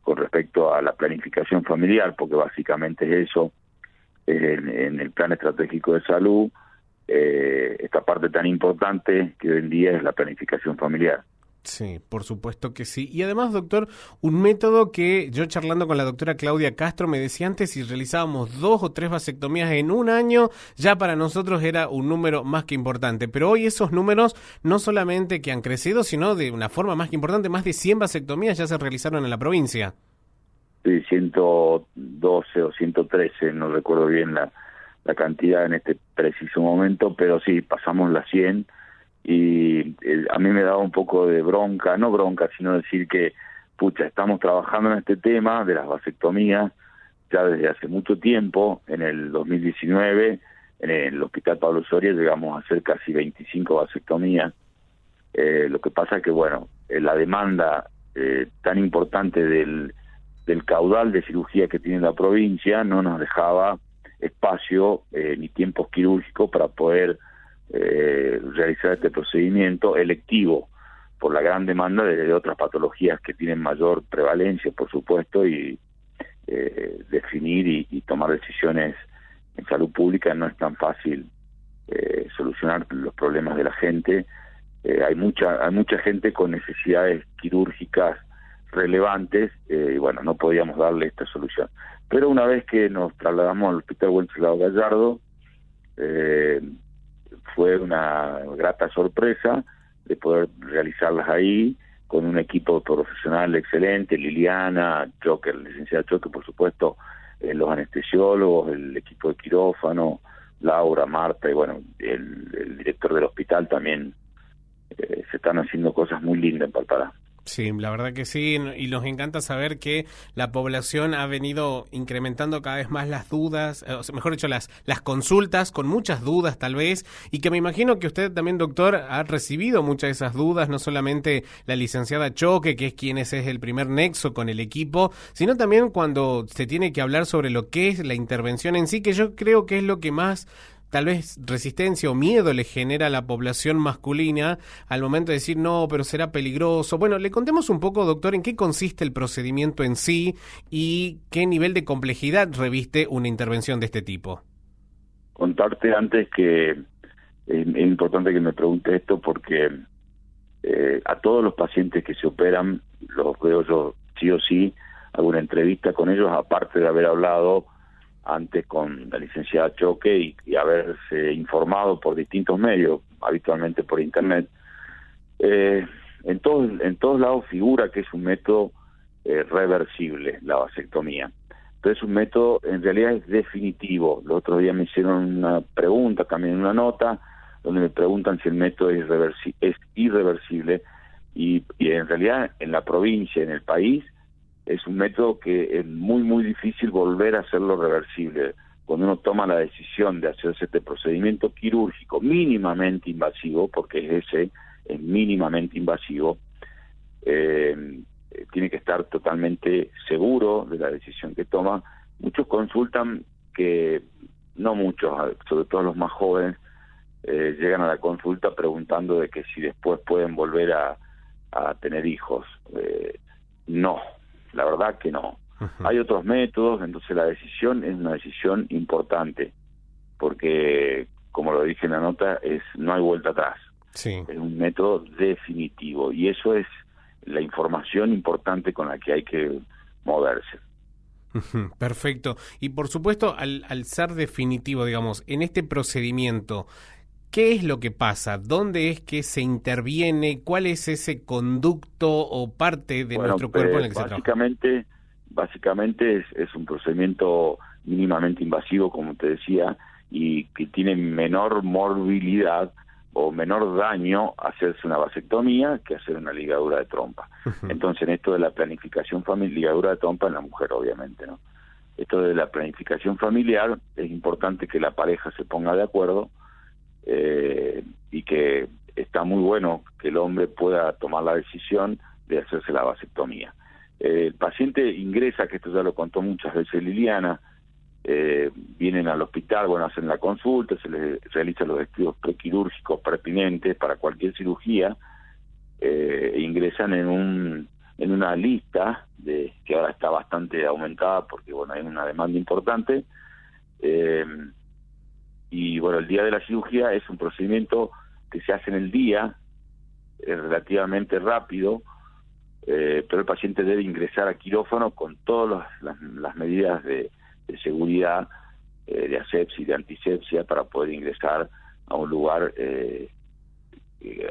con respecto a la planificación familiar, porque básicamente es eso, en el plan estratégico de salud, esta parte tan importante que hoy en día es la planificación familiar. Sí, por supuesto que sí. Y además, doctor, un método que yo charlando con la doctora Claudia Castro me decía antes, si realizábamos 2 o 3 vasectomías en un año, ya para nosotros era un número más que importante. Pero hoy esos números no solamente que han crecido, sino de una forma más que importante, más de 100 vasectomías ya se realizaron en la provincia. Sí, 112 o 113, no recuerdo bien la cantidad en este preciso momento, pero sí, pasamos las 100. Y a mí me daba un poco de bronca, no bronca, sino decir que, pucha, estamos trabajando en este tema de las vasectomías ya desde hace mucho tiempo. En el 2019, en el Hospital Pablo Soria, llegamos a hacer casi 25 vasectomías. Lo que pasa es que, bueno, la demanda tan importante del caudal de cirugía que tiene la provincia no nos dejaba espacio ni tiempos quirúrgicos para poder realizar este procedimiento electivo por la gran demanda de otras patologías que tienen mayor prevalencia, por supuesto, y definir y tomar decisiones en salud pública no es tan fácil solucionar los problemas de la gente. Hay mucha gente con necesidades quirúrgicas relevantes y bueno, no podíamos darle esta solución. Pero una vez que nos trasladamos al Hospital Wenceslao Gallardo, fue una grata sorpresa de poder realizarlas ahí con un equipo profesional excelente, Liliana, Choque, la licenciada Choque, por supuesto, los anestesiólogos, el equipo de quirófano, Laura, Marta y bueno, el director del hospital también. Se están haciendo cosas muy lindas en Palpará. Sí, la verdad que sí, y nos encanta saber que la población ha venido incrementando cada vez más las dudas, o sea, mejor dicho, las consultas, con muchas dudas tal vez, y que me imagino que usted también, doctor, ha recibido muchas de esas dudas, no solamente la licenciada Choque, que es quien es el primer nexo con el equipo, sino también cuando se tiene que hablar sobre lo que es la intervención en sí, que yo creo que es lo que más tal vez resistencia o miedo le genera a la población masculina al momento de decir, no, pero será peligroso. Bueno, le contemos un poco, doctor, en qué consiste el procedimiento en sí y qué nivel de complejidad reviste una intervención de este tipo. Contarte antes que es importante que me pregunte esto porque a todos los pacientes que se operan, los veo yo sí o sí, hago una entrevista con ellos, aparte de haber hablado antes con la licenciada Choque y haberse informado por distintos medios, habitualmente por internet. En todos lados figura que es un método reversible, la vasectomía. Pero es un método, en realidad es definitivo. Los otros días me hicieron una pregunta, también una nota, donde me preguntan si el método es irreversible, y en realidad en la provincia, en el país, es un método que es muy, muy difícil volver a hacerlo reversible. Cuando uno toma la decisión de hacerse este procedimiento quirúrgico mínimamente invasivo, porque es mínimamente invasivo, tiene que estar totalmente seguro de la decisión que toma. Muchos consultan que, no muchos, sobre todo los más jóvenes, llegan a la consulta preguntando de que si después pueden volver a tener hijos. No. La verdad que no. Uh-huh. Hay otros métodos, entonces la decisión es una decisión importante, porque, como lo dije en la nota, no hay vuelta atrás. Sí. Es un método definitivo, y eso es la información importante con la que hay que moverse. Uh-huh. Perfecto. Y por supuesto, al ser definitivo, digamos, en este procedimiento, ¿qué es lo que pasa? ¿Dónde es que se interviene? ¿Cuál es ese conducto o parte de nuestro cuerpo en el que se trabaja? Básicamente es un procedimiento mínimamente invasivo, como te decía, y que tiene menor morbilidad o menor daño hacerse una vasectomía que hacer una ligadura de trompa. Uh-huh. Entonces, en esto de la planificación familiar, ligadura de trompa en la mujer, obviamente, ¿no? Esto de la planificación familiar, es importante que la pareja se ponga de acuerdo, y que está muy bueno que el hombre pueda tomar la decisión de hacerse la vasectomía. El paciente ingresa, que esto ya lo contó muchas veces Liliana, vienen al hospital, bueno, hacen la consulta, se les realizan los estudios prequirúrgicos pertinentes para cualquier cirugía, ingresan en un en una lista que ahora está bastante aumentada porque bueno, hay una demanda importante. Y bueno, el día de la cirugía es un procedimiento que se hace en el día, es relativamente rápido, pero el paciente debe ingresar a quirófano con todas las medidas de seguridad, de asepsia y de antisepsia, para poder ingresar a un lugar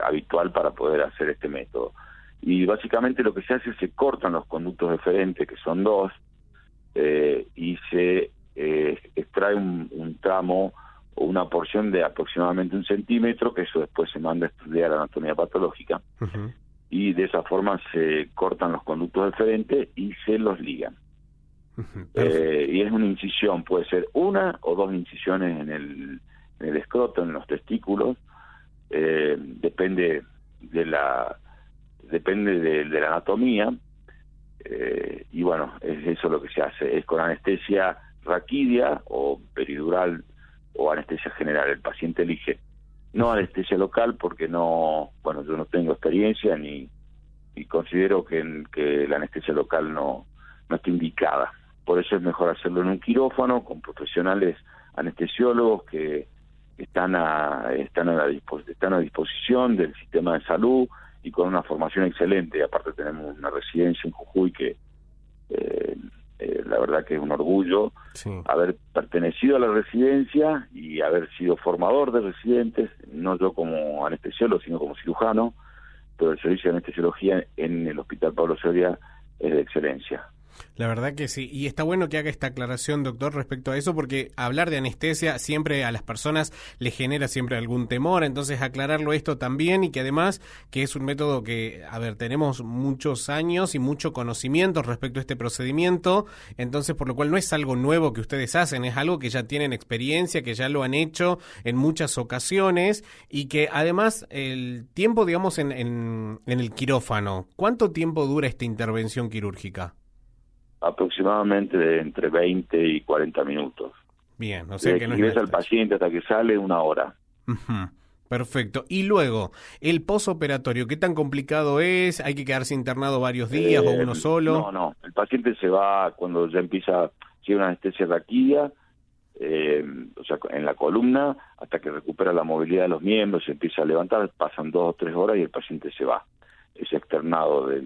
habitual para poder hacer este método. Y básicamente lo que se hace es se cortan los conductos deferentes, que son dos, y se extrae un tramo o una porción de aproximadamente 1 centímetro, que eso después se manda a estudiar anatomía patológica, y de esa forma se cortan los conductos deferentes y se los ligan. Y es una incisión, puede ser 1 o 2 incisiones en el escroto, en los testículos, depende de la anatomía, y bueno, es eso lo que se hace, es con anestesia raquídea o peridural o anestesia general. El paciente elige no anestesia local porque yo no tengo experiencia y considero que la anestesia local no está indicada. Por eso es mejor hacerlo en un quirófano con profesionales anestesiólogos que están a disposición del sistema de salud y con una formación excelente. Y aparte tenemos una residencia en Jujuy que la verdad que es un orgullo haber pertenecido a la residencia y haber sido formador de residentes, no yo como anestesiólogo, sino como cirujano, pero el servicio de anestesiología en el Hospital Pablo Soria es de excelencia. La verdad que sí, y está bueno que haga esta aclaración, doctor, respecto a eso, porque hablar de anestesia siempre a las personas les genera siempre algún temor, entonces aclararlo esto también, y que además que es un método que, tenemos muchos años y mucho conocimiento respecto a este procedimiento, entonces por lo cual no es algo nuevo que ustedes hacen, es algo que ya tienen experiencia, que ya lo han hecho en muchas ocasiones, y que además el tiempo, digamos, en el quirófano, ¿cuánto tiempo dura esta intervención quirúrgica? Aproximadamente entre 20 y 40 minutos. Bien, o sea que no ingresa el paciente hasta que sale 1 hora. Perfecto. Y luego, el posoperatorio, ¿qué tan complicado es? ¿Hay que quedarse internado varios días o uno solo? No, el paciente se va cuando ya empieza, sigue una anestesia raquídea, o sea, en la columna, hasta que recupera la movilidad de los miembros, se empieza a levantar, pasan 2 o 3 horas y el paciente se va. Es externado de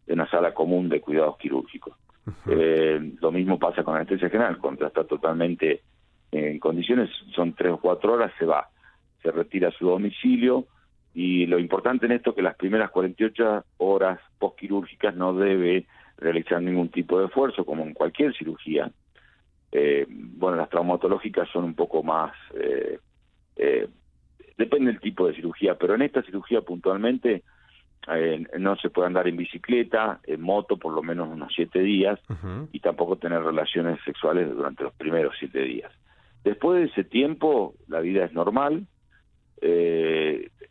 una sala común de cuidados quirúrgicos. Lo mismo pasa con anestesia general, cuando está totalmente en condiciones, son 3 o 4 horas, se retira a su domicilio, y lo importante en esto es que las primeras 48 horas postquirúrgicas no debe realizar ningún tipo de esfuerzo, como en cualquier cirugía. Las traumatológicas son un poco más, depende del tipo de cirugía, pero en esta cirugía puntualmente no se puede andar en bicicleta, en moto por lo menos unos 7 días, y tampoco tener relaciones sexuales durante los primeros 7 días. Después de ese tiempo, la vida es normal.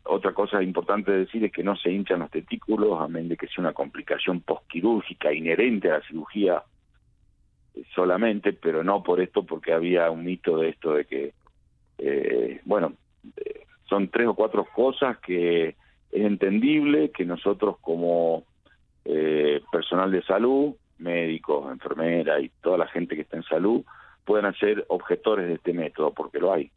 Otra cosa importante de decir es que no se hinchan los testículos, a menos de que sea una complicación postquirúrgica inherente a la cirugía solamente, pero no por esto, porque había un mito de esto de que, son 3 o 4 cosas que es entendible que nosotros como personal de salud, médicos, enfermeras y toda la gente que está en salud, puedan ser objetores de este método, porque lo hay.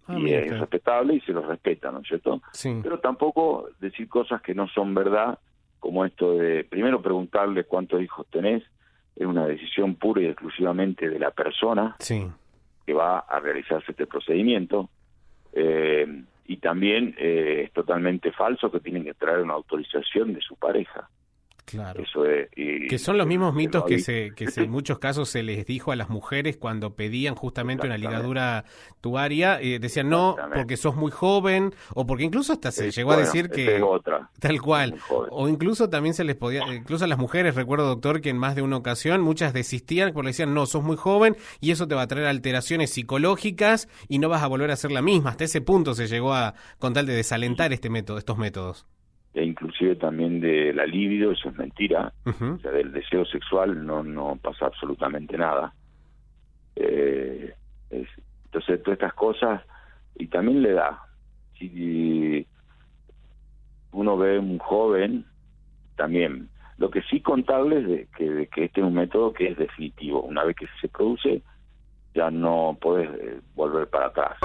Y es respetable y se los respeta, ¿no es cierto? Sí. Pero tampoco decir cosas que no son verdad, como esto de primero preguntarle cuántos hijos tenés, es una decisión pura y exclusivamente de la persona que va a realizarse este procedimiento. Y también es totalmente falso que tienen que traer una autorización de su pareja. Claro. Eso es, que son los mismos mitos que en muchos casos se les dijo a las mujeres cuando pedían justamente una ligadura tubaria, decían no, porque sos muy joven, o porque incluso hasta se llegó a decir que tal cual, o incluso también se les podía, incluso a las mujeres, recuerdo, doctor, que en más de una ocasión muchas desistían porque decían no, sos muy joven y eso te va a traer alteraciones psicológicas y no vas a volver a ser la misma. Hasta ese punto se llegó a, con tal de desalentar estos métodos. E inclusive también de la libido, eso es mentira. O sea, del deseo sexual no pasa absolutamente nada. Entonces, todas estas cosas, y también la edad. Si uno ve un joven también. Lo que sí contarles de que este es un método que es definitivo. Una vez que se produce, ya no podés volver para atrás.